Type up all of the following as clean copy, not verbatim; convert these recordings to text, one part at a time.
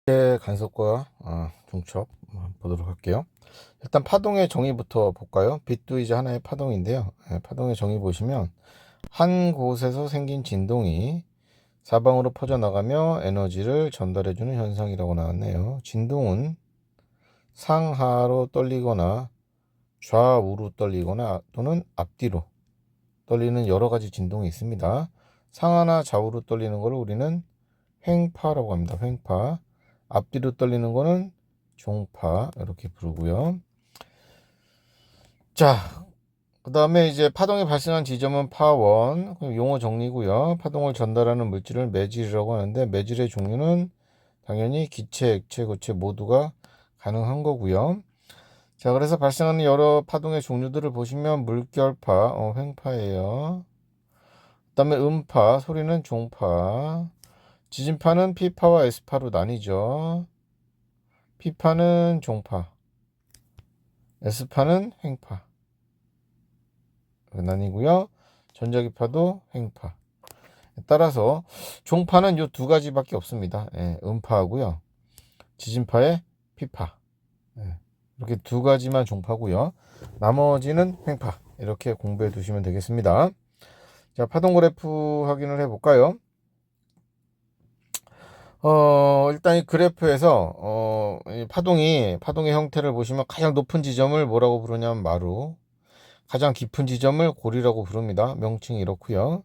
간섭과 중첩 보도록 할게요. 일단 파동의 정의부터 볼까요? 빛도 이제 하나의 파동인데요. 파동의 정의 보시면 한 곳에서 생긴 진동이 사방으로 퍼져나가며 에너지를 전달해주는 현상이라고 나왔네요. 진동은 상하로 떨리거나 좌우로 떨리거나 또는 앞뒤로 떨리는 여러 가지 진동이 있습니다. 상하나 좌우로 떨리는 것을 우리는 횡파라고 합니다. 횡파. 앞뒤로 떨리는 거는 종파 이렇게 부르고요. 자, 그 다음에 이제 파동이 발생한 지점은 파원, 용어 정리고요. 파동을 전달하는 물질을 매질이라고 하는데 매질의 종류는 당연히 기체, 액체, 고체 모두가 가능한 거고요. 자, 그래서 발생하는 여러 파동의 종류들을 보시면 물결파, 횡파예요. 그 다음에 음파, 소리는 종파. 지진파는 P파와 S파로 나뉘죠. P파는 종파, S파는 횡파 나뉘고요. 전자기파도 횡파. 따라서 종파는 이 두 가지밖에 없습니다. 음파하고요. 지진파의 P파. 이렇게 두 가지만 종파고요. 나머지는 횡파. 이렇게 공부해 두시면 되겠습니다. 자, 파동 그래프 확인을 해 볼까요? 일단 이 그래프에서 이 파동의 형태를 보시면 가장 높은 지점을 뭐라고 부르냐면 마루, 가장 깊은 지점을 고리라고 부릅니다. 명칭이 이렇고요.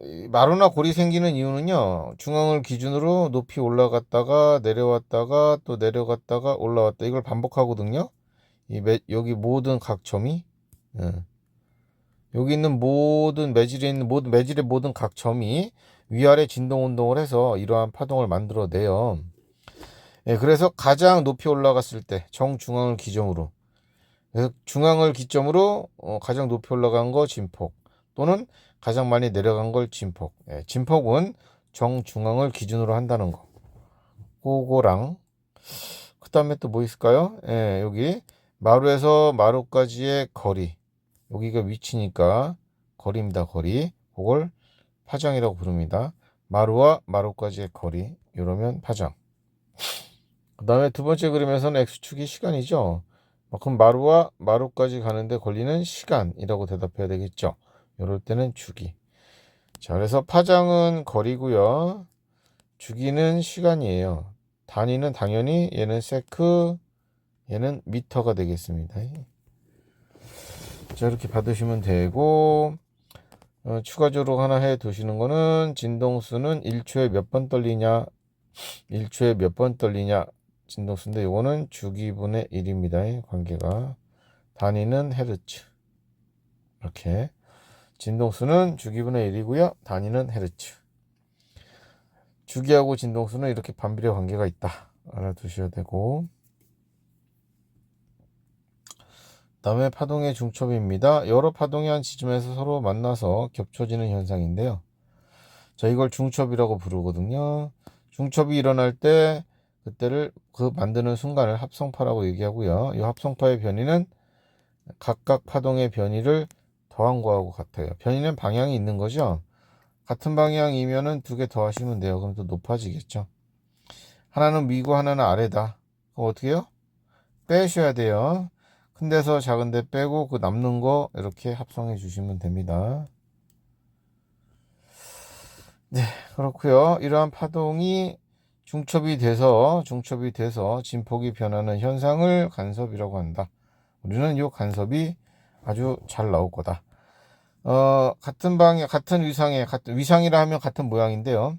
이 마루나 골이 생기는 이유는요, 중앙을 기준으로 높이 올라갔다가 내려왔다가 또 내려갔다가 올라왔다, 이걸 반복하거든요. 여기 모든 각 점이, 예. 여기 있는 모든 매질에 있는 매질의 모든 각 점이 위아래 진동 운동을 해서 이러한 파동을 만들어내요. 그래서 가장 높이 올라갔을 때 정중앙을 기점으로, 그래서 중앙을 기점으로 가장 높이 올라간 거 진폭, 또는 가장 많이 내려간 걸 진폭. 진폭은 정중앙을 기준으로 한다는 거. 그거랑 그 다음에 또 뭐 있을까요? 여기 마루에서 마루까지의 거리, 여기가 위치니까 거리입니다. 거리. 그걸 파장이라고 부릅니다. 마루와 마루까지의 거리, 이러면 파장. 그 다음에 두 번째 그림에서는 X축이 시간이죠. 그럼 마루와 마루까지 가는데 걸리는 시간이라고 대답해야 되겠죠. 이럴 때는 주기. 자, 그래서 파장은 거리고요. 주기는 시간이에요. 단위는 당연히 얘는 세크, 얘는 미터가 되겠습니다. 자, 이렇게 받으시면 되고, 추가적으로 하나 해 두시는 거는 진동수는 1초에 몇 번 떨리냐, 1초에 몇 번 떨리냐 진동수인데, 이거는 주기분의 1입니다. 관계가. 단위는 헤르츠. 이렇게 진동수는 주기분의 1이고요. 단위는 헤르츠. 주기하고 진동수는 이렇게 반비례 관계가 있다, 알아두셔야 되고, 다음에 파동의 중첩입니다. 여러 파동이 한 지점에서 서로 만나서 겹쳐지는 현상인데요. 자, 이걸 중첩이라고 부르거든요. 중첩이 일어날 때 그때를 만드는 순간을 합성파라고 얘기하고요. 이 합성파의 변이는 각각 파동의 변이를 더한 거하고 같아요. 변이는 방향이 있는 거죠. 같은 방향이면은 두 개 더 하시면 돼요. 그럼 또 높아지겠죠. 하나는 위고 하나는 아래다. 그럼 어떻게 해요? 빼셔야 돼요. 큰 데서 작은 데 빼고 그 남는 거 이렇게 합성해 주시면 됩니다. 네, 그렇고요. 이러한 파동이 중첩이 돼서 진폭이 변하는 현상을 간섭이라고 한다. 우리는 이 간섭이 아주 잘 나올 거다. 같은 방향, 같은 위상에, 위상이라 하면 같은 모양인데요.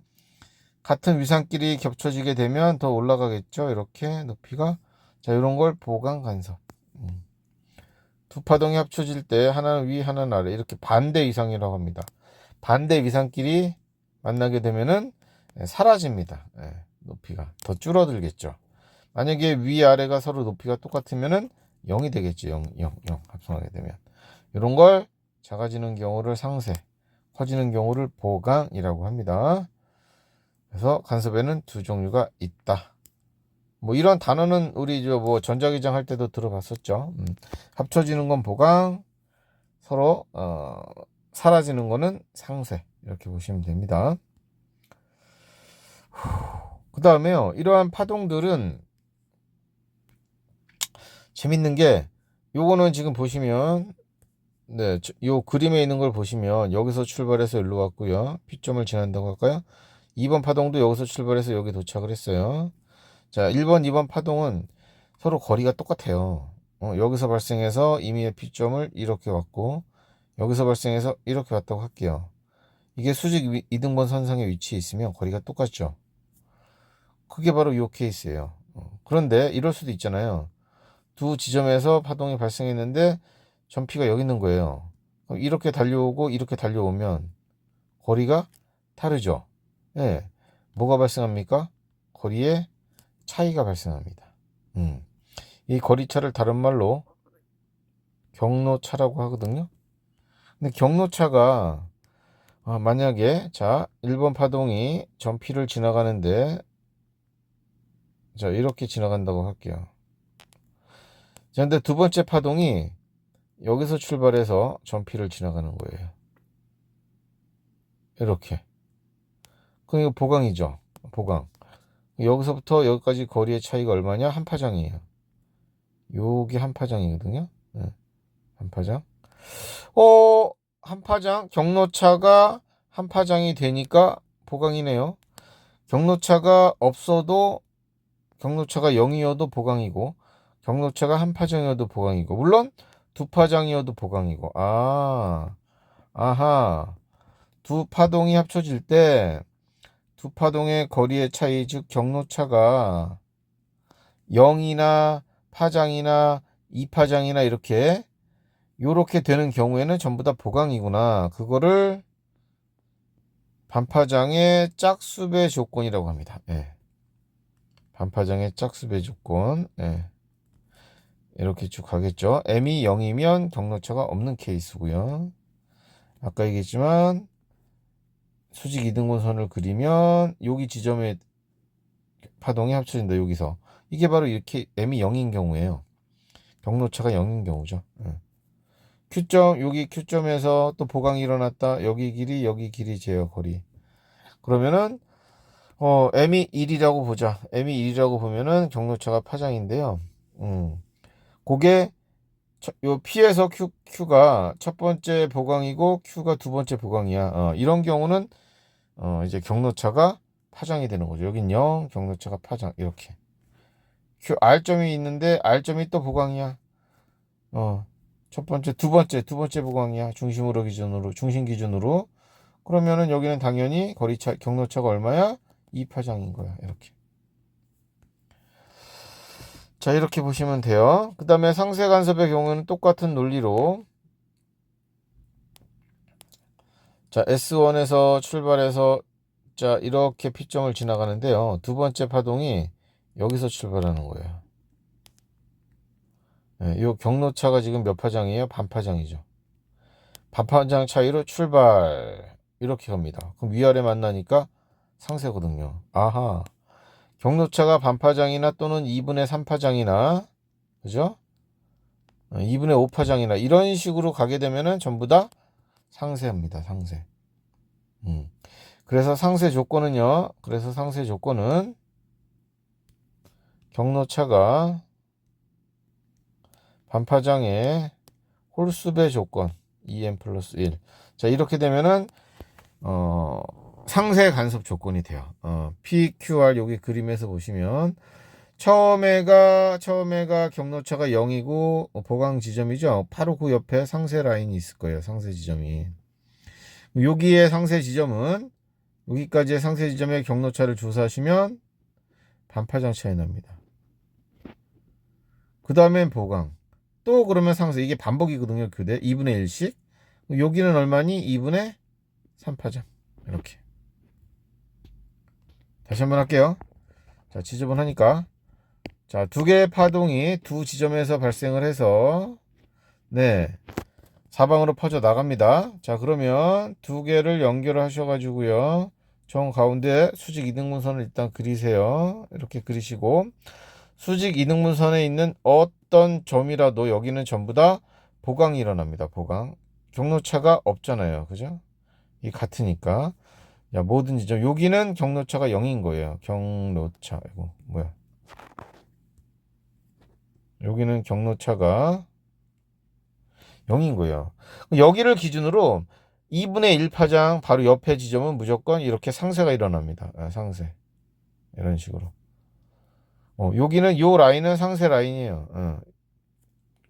같은 위상끼리 겹쳐지게 되면 더 올라가겠죠. 이렇게 높이가. 자, 이런 걸 보강 간섭. 두 파동이 합쳐질 때 하나는 위, 하나는 아래, 이렇게 반대 위상이라고 합니다. 반대 위상끼리 만나게 되면은 사라집니다. 높이가 더 줄어들겠죠. 만약에 위아래가 서로 높이가 똑같으면은 0이 되겠죠. 0, 0, 0 합성하게 되면. 이런 걸 작아지는 경우를 상쇄, 커지는 경우를 보강이라고 합니다. 그래서 간섭에는 두 종류가 있다. 뭐 이런 단어는 우리 전자기장 할 때도 들어봤었죠. 합쳐지는 건 보강, 서로 사라지는 거는 상쇄, 이렇게 보시면 됩니다. 그 다음에요, 이러한 파동들은 재밌는 게, 요거는 지금 보시면, 네, 요 그림에 있는 걸 보시면 여기서 출발해서 일로 왔고요. P점을 지난다고 할까요? 2번 파동도 여기서 출발해서 여기 도착을 했어요. 자, 1번, 2번 파동은 서로 거리가 똑같아요. 여기서 발생해서 임의의 P점을 이렇게 왔고, 여기서 발생해서 이렇게 왔다고 할게요. 이게 수직 이등분 선상에 위치해 있으면 거리가 똑같죠. 그게 바로 이 케이스예요. 그런데 이럴 수도 있잖아요. 두 지점에서 파동이 발생했는데 전피가 여기 있는 거예요. 그럼 이렇게 달려오고 이렇게 달려오면 거리가 다르죠. 예. 뭐가 발생합니까? 거리에 차이가 발생합니다. 이 거리차를 다른 말로 경로차라고 하거든요. 근데 경로차가 만약에 자 1번 파동이 전피를 지나가는데 자 이렇게 지나간다고 할게요. 자, 근데 두 번째 파동이 여기서 출발해서 전피를 지나가는 거예요. 이렇게. 그럼 이거 보강이죠. 보강. 여기서부터 여기까지 거리의 차이가 얼마냐? 한 파장이에요. 요게 한 파장이거든요. 네. 한 파장. 한 파장. 경로차가 한 파장이 되니까 보강이네요. 경로차가 없어도 경로차가 0이어도 보강이고, 경로차가 한 파장이어도 보강이고, 물론 두 파장이어도 보강이고. 아하. 두 파동이 합쳐질 때 두 파동의 거리의 차이, 즉 경로차가 0이나 파장이나 2파장이나 이렇게 요렇게 되는 경우에는 전부 다 보강이구나. 그거를 반파장의 짝수배 조건이라고 합니다. 예. 반파장의 짝수배 조건. 예. 이렇게 쭉 가겠죠. m이 0이면 경로차가 없는 케이스고요. 아까 얘기했지만 수직 이등분선을 그리면 여기 지점에 파동이 합쳐진다. 여기서 이게 바로 이렇게 m이 0인 경우예요. 경로차가 0인 경우죠. Q점, 여기 Q점에서 또 보강이 일어났다. 여기 길이 재요, 거리. 그러면은 m이 1이라고 보자. m이 1이라고 보면은 경로차가 파장인데요. 그게 요 P에서 Q가 첫 번째 보강이고 Q가 두 번째 보강이야. 이런 경우는 이제 경로차가 파장이 되는 거죠. 여긴 0, 경로차가 파장. 이렇게. R점이 있는데 R점이 또 보강이야. 첫 번째, 두 번째 보강이야. 중심 기준으로. 그러면은 여기는 당연히 거리차, 경로차가 얼마야? 2파장인 거야. 이렇게. 자, 이렇게 보시면 돼요. 그 다음에 상세 간섭의 경우는 똑같은 논리로. 자, S1에서 출발해서 자, 이렇게 P점을 지나가는데요. 두 번째 파동이 여기서 출발하는 거예요. 이 경로차가 지금 몇 파장이에요? 반파장이죠. 반파장 차이로 출발. 이렇게 갑니다. 그럼 위아래 만나니까 상세거든요. 아하. 경로차가 반파장이나 또는 2분의 3파장이나, 그죠? 2분의 5파장이나 이런 식으로 가게 되면은 전부 다 상세합니다. 상세. 그래서 상세 조건은요. 그래서 상세 조건은 경로차가 반파장의 홀수배 조건 2n 플러스 1. 자, 이렇게 되면은 상세 간섭 조건이 돼요. PQR 여기 그림에서 보시면 처음에가 경로차가 0이고 보강 지점이죠. 바로 그 옆에 상세 라인이 있을 거예요. 상세 지점이. 여기에 상세 지점은 여기까지의 상세 지점의 경로차를 조사하시면 반파장 차이 납니다. 그 다음엔 보강. 또 그러면 상세. 이게 반복이거든요. 교대 2분의 1씩. 여기는 얼마니? 2분의 3파장. 이렇게. 다시 한번 할게요. 자, 지저분하니까. 자, 두 개의 파동이 두 지점에서 발생을 해서 네, 사방으로 퍼져 나갑니다. 자, 그러면 두 개를 연결하셔가지고요. 정 가운데 수직 이등분선을 일단 그리세요. 이렇게 그리시고 수직 이등분선에 있는 어떤 점이라도 여기는 전부 다 보강이 일어납니다. 보강. 경로차가 없잖아요. 그죠? 이 같으니까. 야, 모든 지점. 여기는 경로차가 0인 거예요. 경로차. 이거 뭐야? 여기는 경로차가 0인 거예요. 여기를 기준으로 2분의 1 파장 바로 옆에 지점은 무조건 이렇게 상세가 일어납니다. 상세. 이런 식으로. 여기는 요 라인은 상세 라인이에요.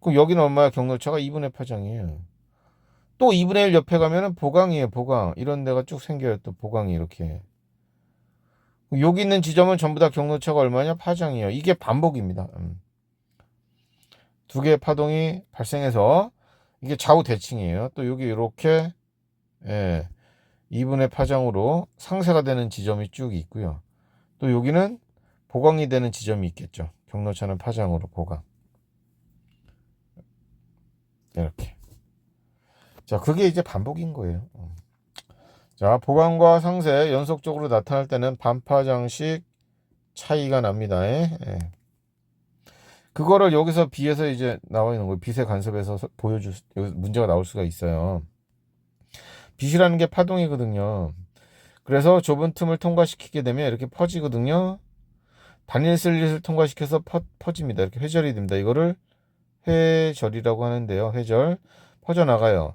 그럼 여기는 얼마야? 경로차가 2분의 파장이에요. 또 2분의 1 옆에 가면은 보강이에요. 보강. 이런 데가 쭉 생겨요. 또 보강이 이렇게. 여기 있는 지점은 전부 다 경로차가 얼마냐? 파장이에요. 이게 반복입니다. 두 개의 파동이 발생해서 이게 좌우 대칭이에요. 또 여기 이렇게 2분의 파장으로 상세가 되는 지점이 쭉 있고요. 또 여기는 보강이 되는 지점이 있겠죠. 경로차는 파장으로 보강. 이렇게. 자, 그게 이제 반복인 거예요. 자, 보강과 상세 연속적으로 나타날 때는 반파장식 차이가 납니다. 그거를 여기서 B에서 이제 나와 있는 거예요. 빛의 간섭에서 문제가 나올 수가 있어요. 빛이라는 게 파동이거든요. 그래서 좁은 틈을 통과시키게 되면 이렇게 퍼지거든요. 단일 슬릿을 통과시켜서 퍼집니다. 이렇게 회절이 됩니다. 이거를 회절이라고 하는데요. 회절. 퍼져나가요.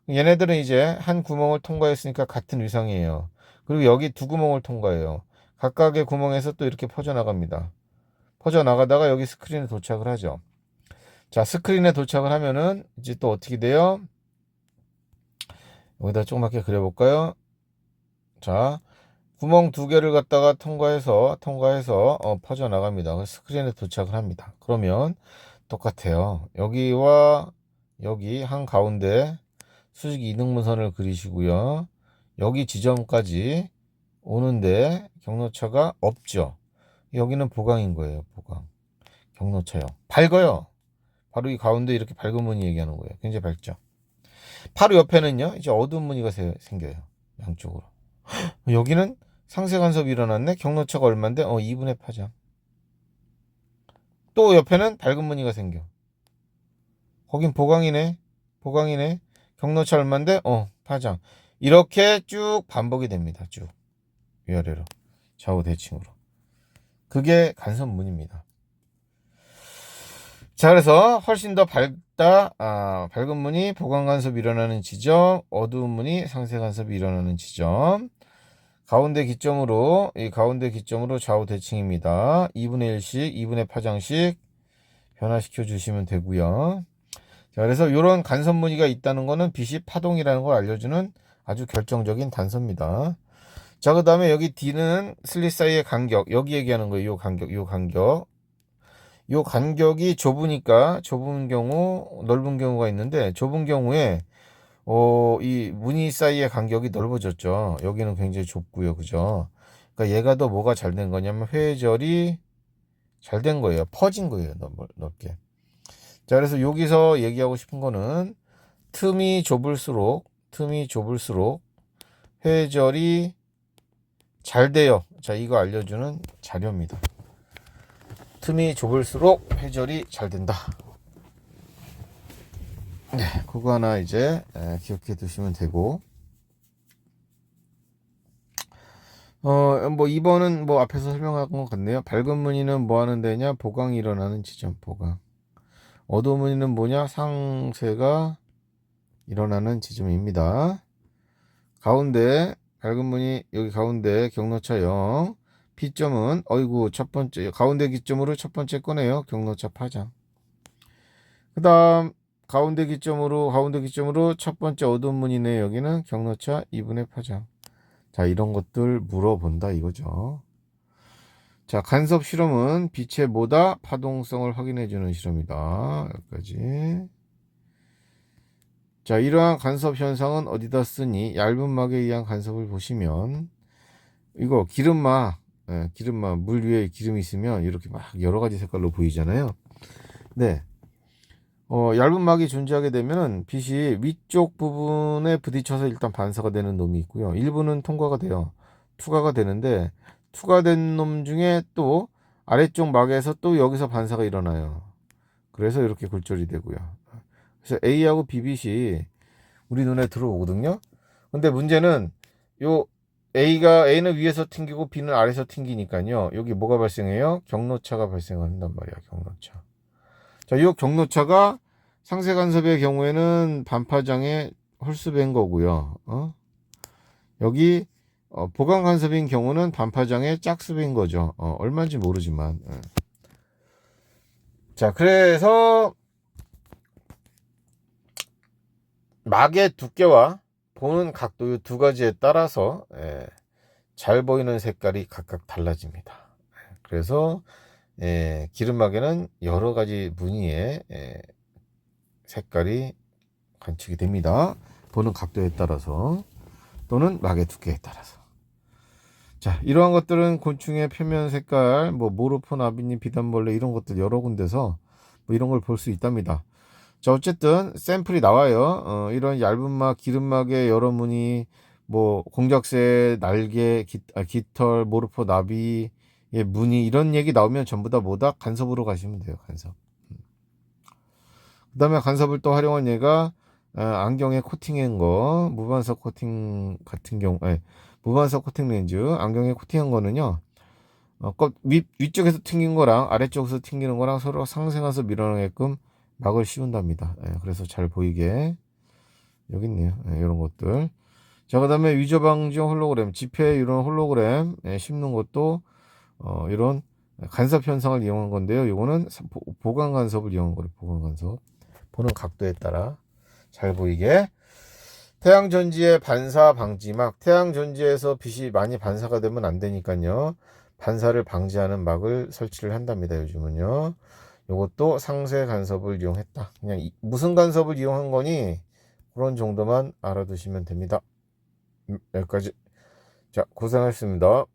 얘네들은 이제 한 구멍을 통과했으니까 같은 위상이에요. 그리고 여기 두 구멍을 통과해요. 각각의 구멍에서 또 이렇게 퍼져나갑니다. 퍼져나가다가 여기 스크린에 도착을 하죠. 자, 스크린에 도착을 하면은 이제 또 어떻게 돼요? 여기다 조그맣게 그려볼까요? 자, 구멍 두 개를 갖다가 통과해서 퍼져나갑니다. 스크린에 도착을 합니다. 그러면 똑같아요. 여기와 여기 한 가운데 수직 이등분선을 그리시고요. 여기 지점까지 오는데 경로차가 없죠. 여기는 보강인 거예요. 보강. 경로차요. 밝아요. 바로 이 가운데 이렇게 밝은 무늬 얘기하는 거예요. 굉장히 밝죠. 바로 옆에는요. 이제 어두운 무늬가 생겨요. 양쪽으로. 여기는 상세 간섭이 일어났네. 경로차가 얼마인데? 2분의 파장. 또 옆에는 밝은 무늬가 생겨. 거긴 보강이네. 보강이네. 경로차 얼마인데? 파장. 이렇게 쭉 반복이 됩니다. 쭉 위아래로 좌우 대칭으로. 그게 간섭문입니다. 자, 그래서 훨씬 더 밝은 무늬 보강 간섭이 일어나는 지점, 어두운 무늬 상세 간섭이 일어나는 지점. 이 가운데 기점으로 좌우 대칭입니다. 2분의 1씩, 2분의 파장씩 변화시켜 주시면 되고요. 자, 그래서 이런 간섭 무늬가 있다는 거는 빛이 파동이라는 걸 알려주는 아주 결정적인 단서입니다. 자, 그 다음에 여기 D는 슬릿 사이의 간격, 여기 얘기하는 거예요. 요 간격이 좁으니까 좁은 경우, 넓은 경우가 있는데 좁은 경우에 이 무늬 사이의 간격이 넓어졌죠. 여기는 굉장히 좁고요. 그죠? 그러니까 얘가 더 뭐가 잘 된 거냐면 회절이 잘 된 거예요. 퍼진 거예요. 넓게. 자, 그래서 여기서 얘기하고 싶은 거는 틈이 좁을수록 회절이 잘 돼요. 자, 이거 알려주는 자료입니다. 틈이 좁을수록 회절이 잘 된다. 네, 그거 하나 이제 기억해 두시면 되고. 뭐 2번은 뭐 앞에서 설명한 것 같네요. 밝은 무늬는 뭐 하는 데냐? 보강이 일어나는 지점, 보강. 어두운 무늬는 뭐냐? 상세가 일어나는 지점입니다. 가운데 밝은 무늬 여기 가운데 경로차 0. P점은 첫 번째 가운데 기점으로 첫 번째 꺼내요. 경로차 파장. 그다음 가운데 기점으로 첫 번째 어두운 무늬네. 여기는 경로차 2분의 파장. 자, 이런 것들 물어본다 이거죠. 자, 간섭 실험은 빛의 뭐다? 파동성을 확인해 주는 실험이다. 여기까지. 자, 이러한 간섭 현상은 어디다 쓰니? 얇은 막에 의한 간섭을 보시면 이거 기름막, 물 위에 기름이 있으면 이렇게 막 여러 가지 색깔로 보이잖아요. 네. 얇은 막이 존재하게 되면은 빛이 위쪽 부분에 부딪혀서 일단 반사가 되는 놈이 있고요. 일부는 통과가 돼요. 투과가 되는데 투과된 놈 중에 또 아래쪽 막에서 또 여기서 반사가 일어나요. 그래서 이렇게 굴절이 되고요. 그래서 A하고 B빛이 우리 눈에 들어오거든요. 근데 문제는 요 A는 위에서 튕기고 B는 아래에서 튕기니까요. 여기 뭐가 발생해요? 경로차가 발생한단 말이야. 경로차. 자, 이 경로차가 상세 간섭의 경우에는 반파장에 홀수된 거고요. 여기 보강 간섭인 경우는 반파장에 짝수인 거죠. 얼마인지 모르지만. 자, 그래서 막의 두께와 보는 각도 이 두 가지에 따라서 잘 보이는 색깔이 각각 달라집니다. 그래서 기름막에는 여러 가지 무늬의 색깔이 관측이 됩니다. 보는 각도에 따라서 또는 막의 두께에 따라서. 자, 이러한 것들은 곤충의 표면 색깔, 뭐 모르폰, 아비닌, 비단벌레 이런 것들 여러 군데서 뭐 이런 걸 볼 수 있답니다. 자, 어쨌든 샘플이 나와요. 이런 얇은 막, 기름막의 여러 무늬, 뭐 공작새, 날개, 깃털, 모르포, 나비의 무늬 이런 얘기 나오면 전부 다 뭐다? 간섭으로 가시면 돼요. 간섭. 그 다음에 간섭을 또 활용한 얘가 안경에 코팅한 거, 무반석 코팅 같은 경우, 무반석 코팅 렌즈, 안경에 코팅한 거는요, 위쪽에서 튕긴 거랑 아래쪽에서 튕기는 거랑 서로 상생해서 밀어내게끔 막을 씌운답니다. 그래서 잘 보이게. 여기 있네요. 이런 것들. 자, 그 다음에 위조 방지 홀로그램, 지폐 이런 홀로그램 심는 것도 이런 간섭 현상을 이용한 건데요. 이거는 보강 간섭을 이용한 거예요. 보강 간섭. 보는 각도에 따라 잘 보이게. 태양 전지의 반사 방지막. 태양 전지에서 빛이 많이 반사가 되면 안 되니까요. 반사를 방지하는 막을 설치를 한답니다. 요즘은요. 이것도 상세 간섭을 이용했다. 그냥 무슨 간섭을 이용한 거니 그런 정도만 알아두시면 됩니다. 여기까지. 자, 고생하셨습니다.